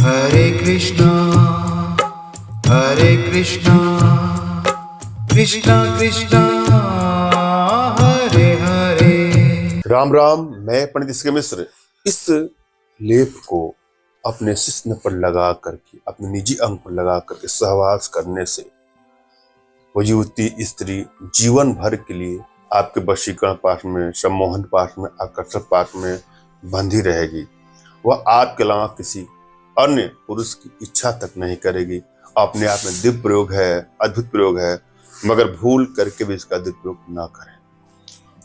हरे कृष्णा कृष्णा कृष्णा हरे हरे। राम राम। मैं पंडित इसके मिश्र इस लेप को अपने शिश्न पर लगा करके, अपने निजी अंग पर लगा करके सहवास करने से वो युवती स्त्री जीवन भर के लिए आपके वशीकरण पाठ में, सम्मोहन पाठ में, आकर्षण पाठ में बंधी रहेगी। वह आपके अलावा किसी अन्य पुरुष की इच्छा तक नहीं करेगी। अपने आप में दिव्य प्रयोग है, अद्भुत प्रयोग है, मगर भूल करके भी इसका दुरुपयोग ना करें।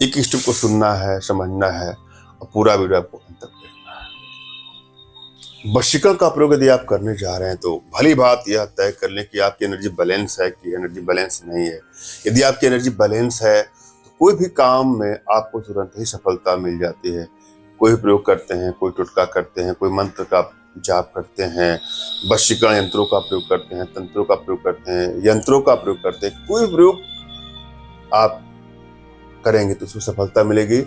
एक स्टेप को सुनना है, समझना है और पूरा वीडियो आपको अंत तक देखना है। वशीकरण का प्रयोग यदि आप करने जा रहे हैं तो भली बात यह तय कर लें कि आपकी एनर्जी बैलेंस है कि एनर्जी बैलेंस नहीं है। यदि आपकी एनर्जी बैलेंस है तो कोई भी काम में आपको तुरंत ही सफलता मिल जाती है। कोई प्रयोग करते हैं, कोई टोटका करते हैं, कोई मंत्र का जाप करते हैं, वशीकरण यंत्रों का प्रयोग करते हैं, तंत्रों का प्रयोग करते हैं, यंत्रों का प्रयोग करते हैं, कोई प्रयोग आप करेंगे तो उसमें सफलता मिलेगी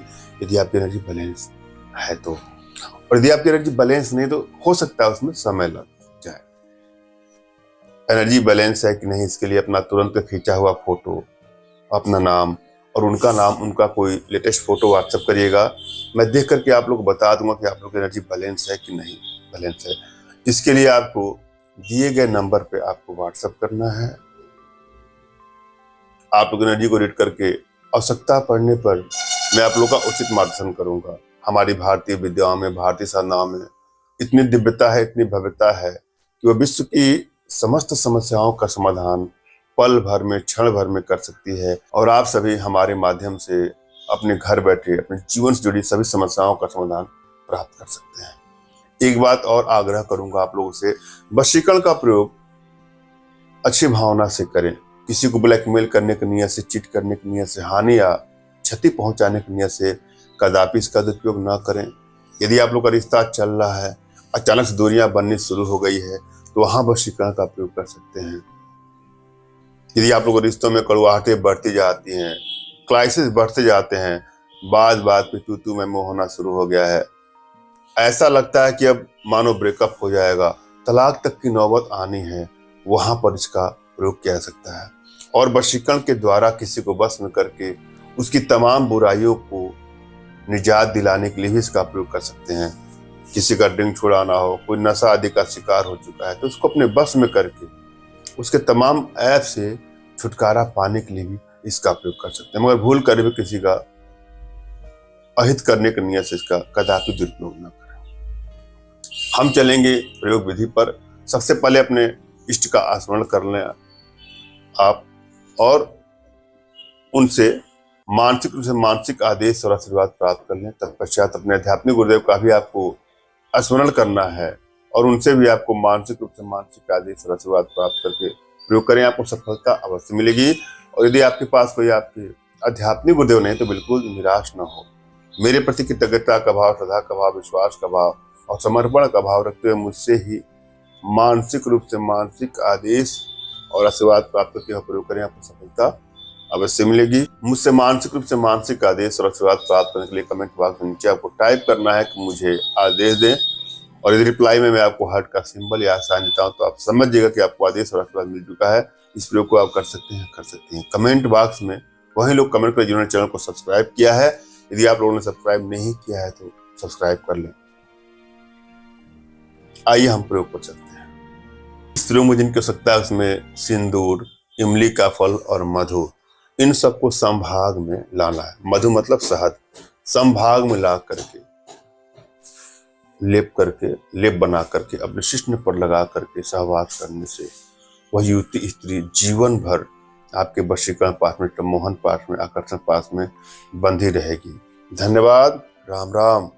यदि आपकी एनर्जी बैलेंस है तो। और यदि आपकी एनर्जी बैलेंस नहीं तो हो सकता है उसमें समय लग जाए। एनर्जी बैलेंस है कि नहीं, इसके लिए अपना तुरंत खींचा हुआ फोटो, अपना नाम और उनका नाम, उनका कोई लेटेस्ट फोटो व्हाट्सएप करिएगा। मैं देख करके आप लोग को बता दूंगा कि आप लोग की एनर्जी बैलेंस है कि नहीं बैलेंस है। इसके लिए आपको दिए गए नंबर पे आपको व्हाट्सएप करना है। आप लोग एनर्जी को रीड करके आवश्यकता पड़ने पर मैं आप लोग का उचित मार्गदर्शन करूंगा। हमारी भारतीय विद्याओं में, भारतीय साधनाओं में इतनी दिव्यता है, इतनी भव्यता है कि वह विश्व की समस्त समस्याओं का समाधान पल भर में, क्षण भर में कर सकती है। और आप सभी हमारे माध्यम से अपने घर बैठे अपने जीवन से जुड़ी सभी समस्याओं का समाधान प्राप्त कर सकते हैं। एक बात और आग्रह करूंगा आप लोगों से, वशीकरण का प्रयोग अच्छी भावना से करें। किसी को ब्लैकमेल करने की नियत से, चीट करने की नियत से, हानि या क्षति पहुंचाने की नियत से कदापि इसका दुरुपयोग ना करें। यदि आप लोग का रिश्ता चल रहा है, अचानक से दूरियां बननी शुरू हो गई है, तो वहां वशीकरण का प्रयोग कर सकते हैं। यदि आप लोग रिश्तों में कड़वाहटें बढ़ती जाती हैं, क्राइसिस बढ़ते जाते हैं, बात बात पे तू मैं मुंह होना शुरू हो गया है, ऐसा लगता है कि अब मानो ब्रेकअप हो जाएगा, तलाक तक की नौबत आनी है, वहां पर इसका प्रयोग किया जा सकता है। और वशीकरण के द्वारा किसी को वश में करके उसकी तमाम बुराइयों को निजात दिलाने के लिए भी इसका प्रयोग कर सकते हैं। किसी का ड्रिंक छुड़ाना हो, कोई नशा आदि का शिकार हो चुका है, तो उसको अपने बस में करके उसके तमाम ऐप से छुटकारा पाने के लिए भी इसका प्रयोग कर सकते हैं। मगर भूल कर भी किसी का अहित करने की नियत से इसका कदापि दुरुपयोग न करें। हम चलेंगे प्रयोग विधि पर। सबसे पहले अपने इष्ट का स्मरण कर लें आप और उनसे मानसिक रूप से मानसिक आदेश और आशीर्वाद प्राप्त कर लें। तत्पश्चात अपने आध्यात्मिक गुरुदेव का भी आपको स्मरण करना है और उनसे भी आपको मानसिक रूप से मानसिक आदेश और आशीर्वाद प्राप्त करके प्रयोग करें। आपको सफलता अवश्य मिलेगी। और यदि आपके पास कोई आपके आध्यात्मिक गुरुदेव नहीं तो बिल्कुल निराश न हो। मेरे प्रति कृतज्ञता का भाव, श्रद्धा का भाव, विश्वास का भाव और समर्पण का भाव रखते हुए मुझसे ही मानसिक रूप से मानसिक आदेश और आशीर्वाद प्राप्त करके प्रयोग करें। आपको सफलता अवश्य मिलेगी। मुझसे मानसिक रूप से मानसिक आदेश और आशीर्वाद प्राप्त करने के लिए कमेंट बॉक्स में नीचे आपको टाइप करना है कि मुझे आदेश दें। और यदि रिप्लाई में मैं आपको हार्ट का सिंबल या साइन देता हूं तो आप समझिएगा कि आपको आदेश और आशीर्वाद मिल चुका है। इस प्रयोग को आप कर सकते हैं। कमेंट बॉक्स में वही लोग कमेंट करें जिन्होंने चैनल को सब्सक्राइब किया है। यदि आप लोगों ने सब्सक्राइब नहीं किया है तो सब्सक्राइब कर लें। आइए हम प्रयोग कर सकते हैं। इस प्रयोग में जिनकी आवश्यकता है उसमें सिंदूर, इमली का फल और मधु, इन सबको समभाग में लाना है। मधु मतलब शहद, समभाग में ला करके लेप बना करके अपने शिश्न पर लगा करके सहवास करने से वह युवती स्त्री जीवन भर आपके वशीकरण पाठ में, सम्मोहन पाठ में, आकर्षण पाठ में बंधी रहेगी। धन्यवाद। राम राम।